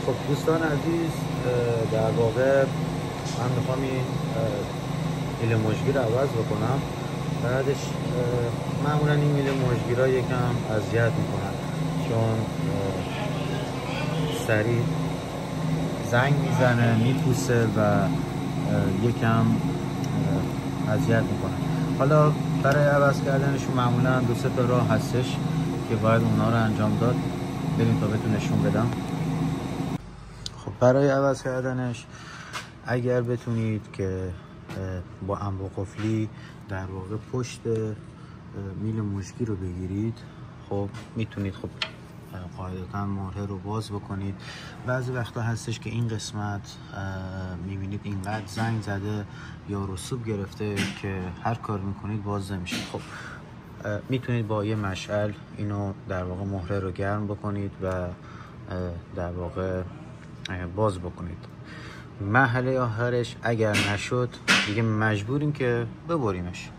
خب دوستان عزیز، در واقع من میخوام این میل مژگیر رو عوض بکنم. بعدش معمولا این میل مژگیرها یکم اذیت میکنن، چون سریع زنگ میزنه، میپوسه و یکم اذیت میکنه. حالا برای عوض کردنشون معمولا 2-3 تا راه هستش که باید اونا رو انجام داد. بریم تا بهتون نشون بدم. خب برای عوض کردنش اگر بتونید که با انبوه قفلی در واقع پشت میل مژگیر رو بگیرید، خب میتونید خب قاعدتا مهره رو باز بکنید. بعضی وقتا هستش که این قسمت میبینید اینقدر زنگ زده یا رسوب گرفته که هر کار میکنید باز نمیشه. خب میتونید با یه مشعل اینو در واقع مهره رو گرم بکنید و در واقع باز بکنید. مرحله آخرش اگر نشد دیگه مجبوریم که ببریمش.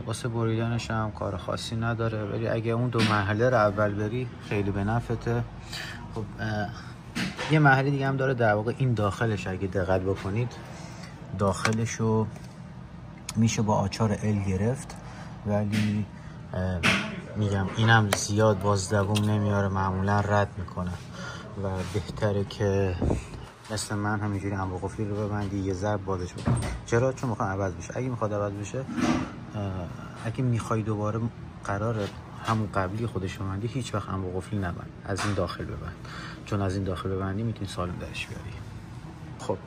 واسه بریدنش هم کار خاصی نداره، ولی اگه اون 2 مرحله رو اول بری خیلی به نفعته. خب یه مرحله دیگه هم داره، در واقع این داخلش اگه دقت بکنید داخلشو میشه با آچار ال گرفت، ولی میگم اینم زیاد باز دووم نمیاره، معمولا رد میکنه و بهتره که مثل من همینجوری انبوه قفلی رو ببندی، یه ضرب بازش بکنی. چرا؟ چون میخواد عوض بشه. اگه میخواد عوض بشه، اگه میخوای دوباره قراره همون قبلی خودش ببندی، هیچ وقت انبوه قفلی نبند، از این داخل ببند، چون از این داخل ببندی میتونی سالم درش بیاری. خب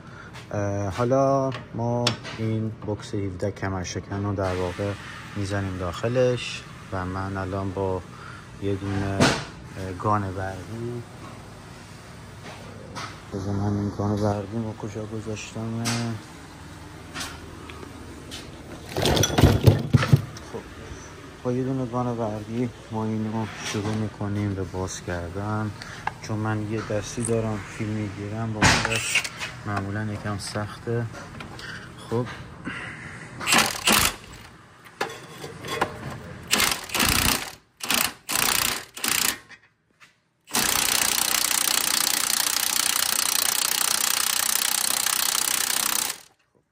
حالا ما این بوکس 17 کمر شکن رو در واقع میزنیم داخلش و من الان با یه دونه گان برقی، بذار من این گان برقی رو کجا گذاشتم. خب با یه دونه گان برقی ما اینو شروع میکنیم به باز کردن. چون من یه دستی دارم فیلم میگیرم، با اون دست معمولا یکم سخته. خب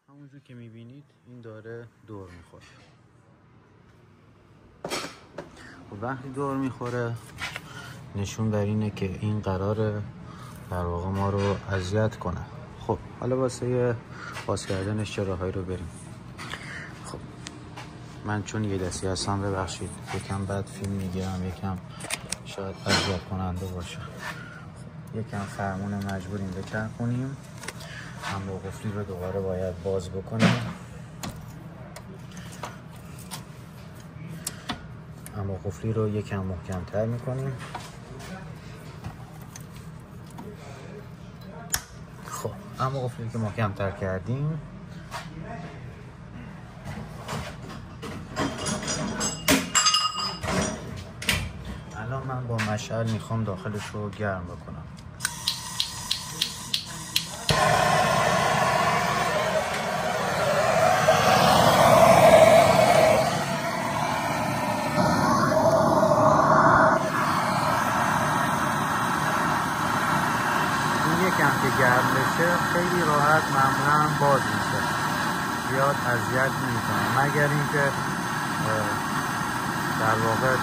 همونجور که میبینید این داره دور میخوره. خب وقتی دور میخوره نشون بر اینه که این قراره در واقع ما رو اذیت کنه. خب حالا واسه باز کردنش چه راهایی رو بریم. خب من چون یه دستی هستم ببخشید یکم بد فیلم میگیرم، یکم شاید اذیت کننده باشه. خب یکم فرمون مجبوریم بچرخونیم، انبوه قفلی رو دوباره باید باز بکنیم. انبوه قفلی رو یکم محکم تر میکنیم. خب انبوه قفلی که محکم تر کردیم، الان من با مشعل میخوام داخلش رو گرم بکنم. یکم که گرم بشه خیلی راحت معمولا باز میشه، زیاد اذیت نمیکنه، مگر اینکه در واقع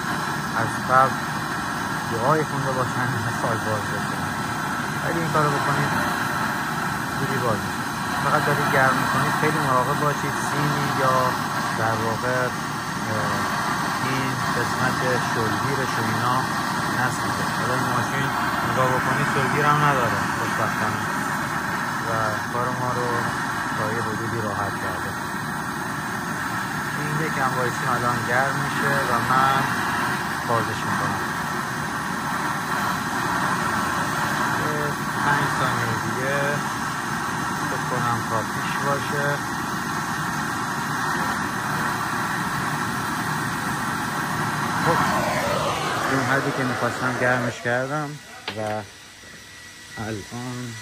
از قبل دعای خونده باشن سال باز بشه. ولی این کارو بکنید زودی باز میشه. فقط دارید گرم میکنید خیلی مراقب باشید سیمی یا در واقع این قسمت شلگیرش و اینا نسوزه. حالا این ماشین نگاه بکنید شلگیر هم نداره خوشبختانه و کار ما رو تا یه حدودی راحت کرده. این یکم وایسیم الان گرم میشه و من بازش میکنم. 5 ثانیه دیگه فکر کنم کافیش باشه. خب اون حدی که میخواستم گرمش کردم و الان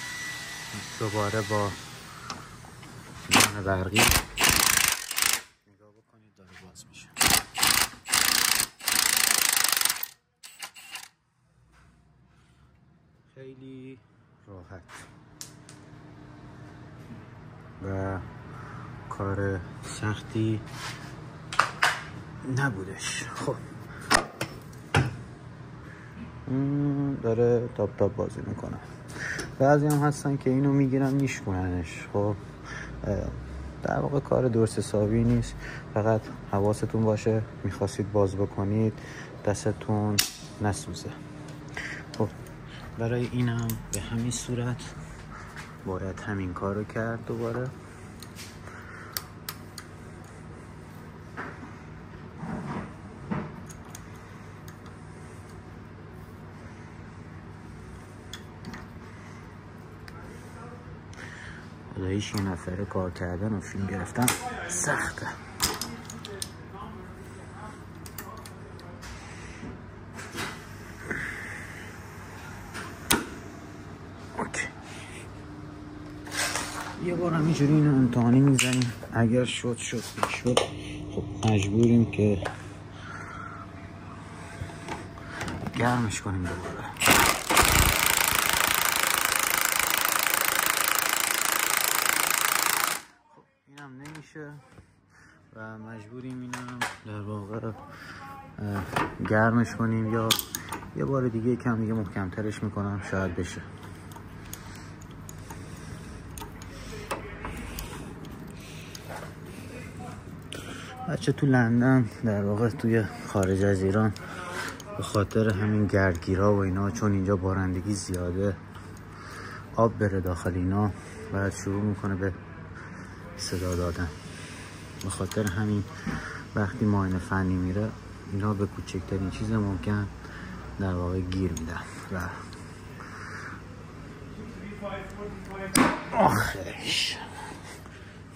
دوباره با گان برقی نگاه بکنید داره باز میشه. خیلی راحت و کار سختی نبودش. خب داره تاپ بازی میکنه. بعضی هم هستن که اینو میگیرن میشکننش. خب در واقع کار درست حسابی نیست، فقط حواستون باشه میخواستید باز بکنید دستتون نسوزه. خب برای اینم به همین صورت باید همین کار رو کرد. دوباره هیچ یه نفره کار کردن و فیلم گرفتن سخته. اوکی. یه بار همینجوری اینو امتحانی میزنیم، اگر شد خب مجبوریم که گرمش کنیم دوباره. نمیشه و مجبوریم اینم در واقع گرمش کنیم یا یه بار دیگه کم دیگه محکمترش میکنم شاید بشه. بچه تو لندن در واقع توی خارج از ایران به خاطر همین گردگیرها و اینا، چون اینجا بارندگی زیاده آب بره داخل اینا بعد شروع میکنه به صدا دادن. به خاطر همین وقتی معاینه فنی میره اینا به کوچکترین چیز ممکن در واقع گیر میدن و آخرش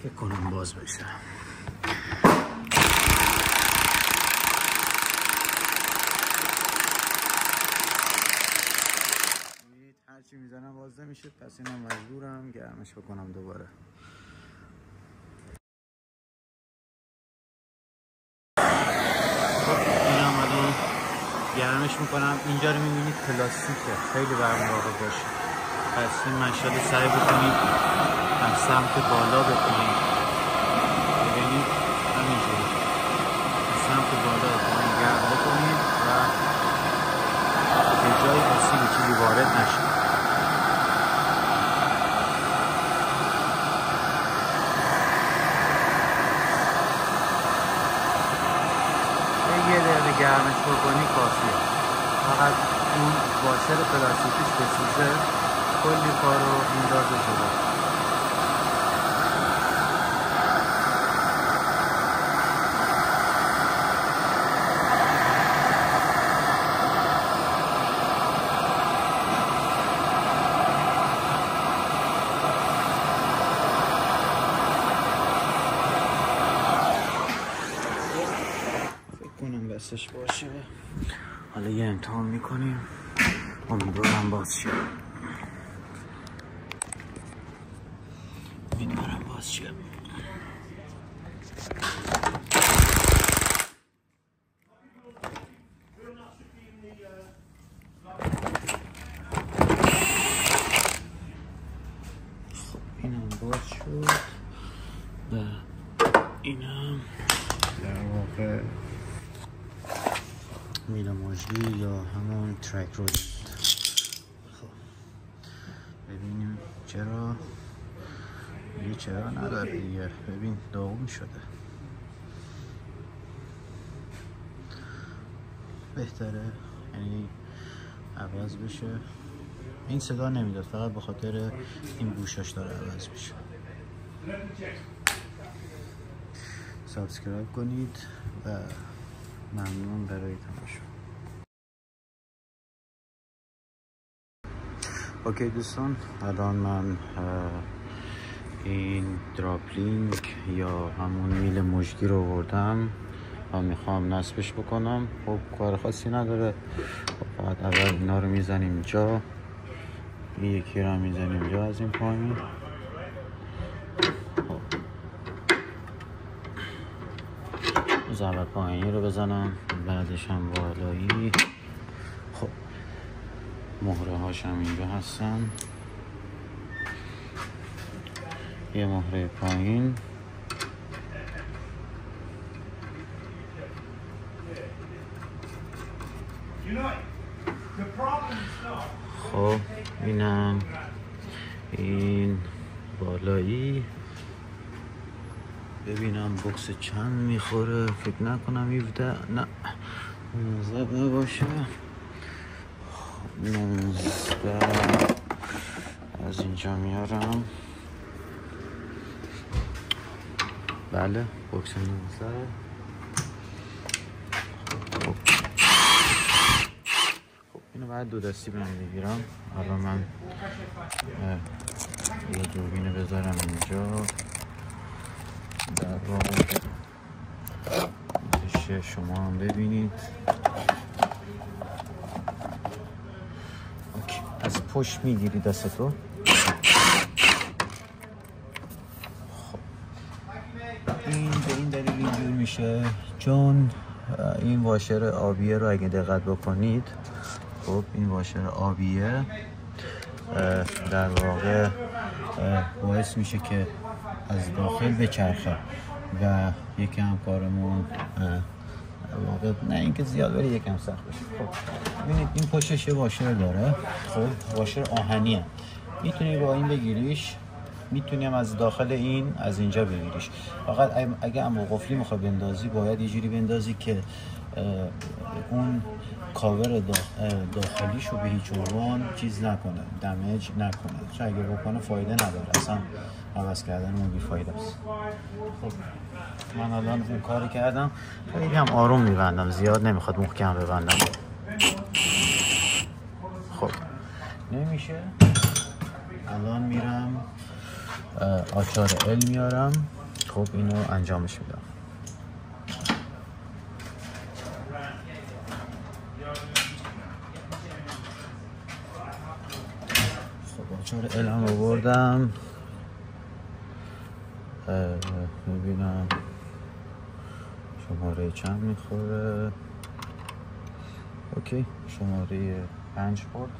فکر کنم باز بشه. هرچی میزنم باز نمیشه، پس اینم مجبورم گرمش بکنم دوباره. گرمش میکنم. اینجا رو میبینید پلاستیکه، خیلی برمراقب باشه. پس این مشغله سعی بکنید از سمت بالا بکنید. ببینید همینجوری از سمت بالا بکنید، گرم بکنید و به جای آسیب چیزی وارد نشه. یه دقیقه گرمش بکنی کافیه. فقط اون واشر پلاستیکیش بسوزه کلی کار رو میندازه جلو. دستش باشه. حالا یه امتحان میکنیم، امیدوارم باز شه. خب اینم باز شد و اینم در واقع میله مجری یا همون ترک رود. خب ببینیم چرا دیگه چرا نداره دیگه. ببین داغون شده. بهتره یعنی عوض بشه. این صدا نمیداد، فقط به خاطر این گوشاش داره عوض میشه. سابسکرایب کنید و ممنون برای تماشا. اوکی دوستان، الان من این دراپلینک یا همون میل مژگی رو آوردم و میخوام نصبش بکنم. خب کار خاصی نداره. خب فقط اول اینا رو میزنیم اینجا، این یکی رو میزنیم اینجا از این پایین. از اول پایینی رو بزنم، بعدش هم بالایی. خب مهره هاش هم اینجا هستن. یه مهره پایین. خب اینم این بالایی، ببینم بوکس چند میخوره. فکر نکنم 17 نه 19 باشه. 19 از اینجا میارم. بله بوکس 19. خب اینو باید دو دستی بگیرم. حالا من یه دوربینه بذارم اینجا. در واقع شما هم ببینید. اوکی. از پشت میگیری دستتو. خب این به این دلیل اینجور میشه چون این واشر آبیه رو اگه دقت بکنید، خب این واشر آبیه در واقع باعث میشه که از داخل بچرخه و یکم کارمون واقع نه اینکه زیاد ولی یکم سخت بشه. خب ببینید این پشتش یه واشر داره. خب واشر آهنیه، میتونی با این بگیریش، میتونی هم از داخل این از اینجا بگیریش. فقط اگه امو قفلی میخوای بندازی باید یه جوری بندازی که اون کاور داخلیش رو به هیچ عنوان چیز نکنه، دمیج نکنه. چون اگه بکنه فایده نداره، اصلا عوض کردن اون بی فایده است. خب من الان اون کاری کردم، خیلی هم آروم میبندم، زیاد نمیخواد محکم ببندم. خب نمیشه. الان میرم آچار ال میارم. خب اینو انجامش میدم. خب آچار ال هم آوردم. میبینم شماره چند میخوره. اوکی شماره 5 خورد.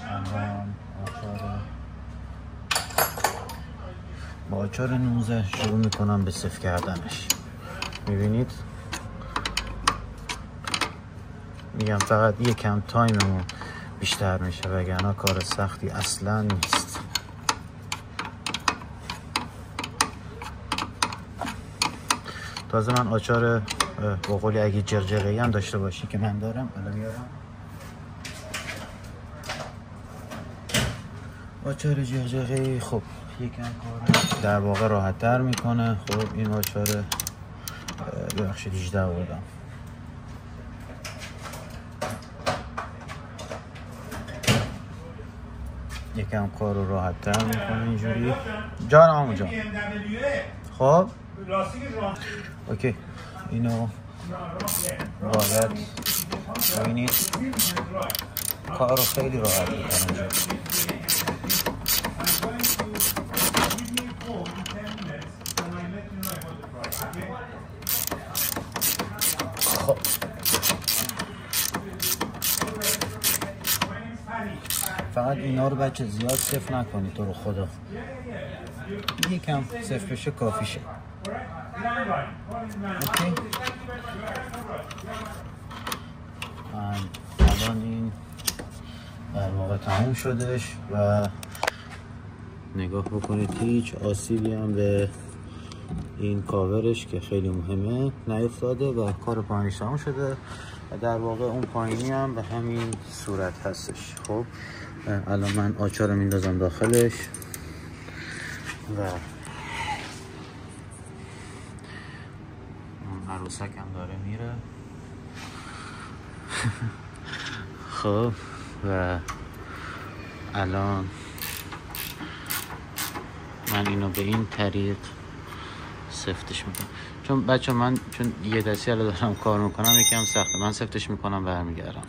الان با آچار 19 شروع میکنم به صفر کردنش. میبینید میگم فقط یکم تایممون بیشتر میشه وگرنه کار سختی اصلا نیست. تازه من آچار با قولی اگه جرجره‌ای هم داشته باشی که من دارم الان میارم. آچار جرجره‌ای خب یکم کار در واقع راحت تر میکنه. خب این آچار ببخشید 18 آوردم. یکم کار رو راحت تر میکنه اینجوری. جانم همونجا. خب اوکی اینو باید ببینید کار رو خیلی راحت میکنه اینجا. خب فقط اینا رو بچه زیاد صفر نکنید تو رو خدا. یکم صفر بشه کافیشه. اوکی الان این در واقع تموم شدش و نگاه بکنید هیچ آسیبی هم به این کاورش که خیلی مهمه نیفتاده و کار پایینش تموم شده و در واقع اون پایینی هم به همین صورت هستش. خب الان من آچار رو میندازم داخلش و عروسک هم داره میره. خب و الان من اینو به این طریق سفتش میکنم چون بچه من چون یه دستی الان دارم کار میکنم یکم سخته. من سفتش میکنم برمیگردم.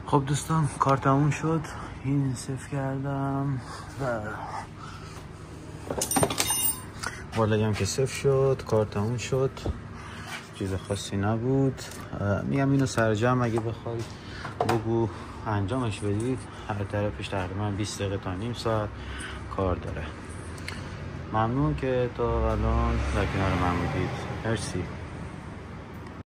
خب دوستان کار تموم شد. این سفت کردم و بالایی هم که سفت شد. کار تموم شد. چیز خاصی نبود. میگم اینو سرجم اگه بخوای بگو انجامش بدید هر طرفش تقریبا 20 دقیقه تا نیم ساعت کار داره. ممنون که تا الان در کنار من بودید. مرسی.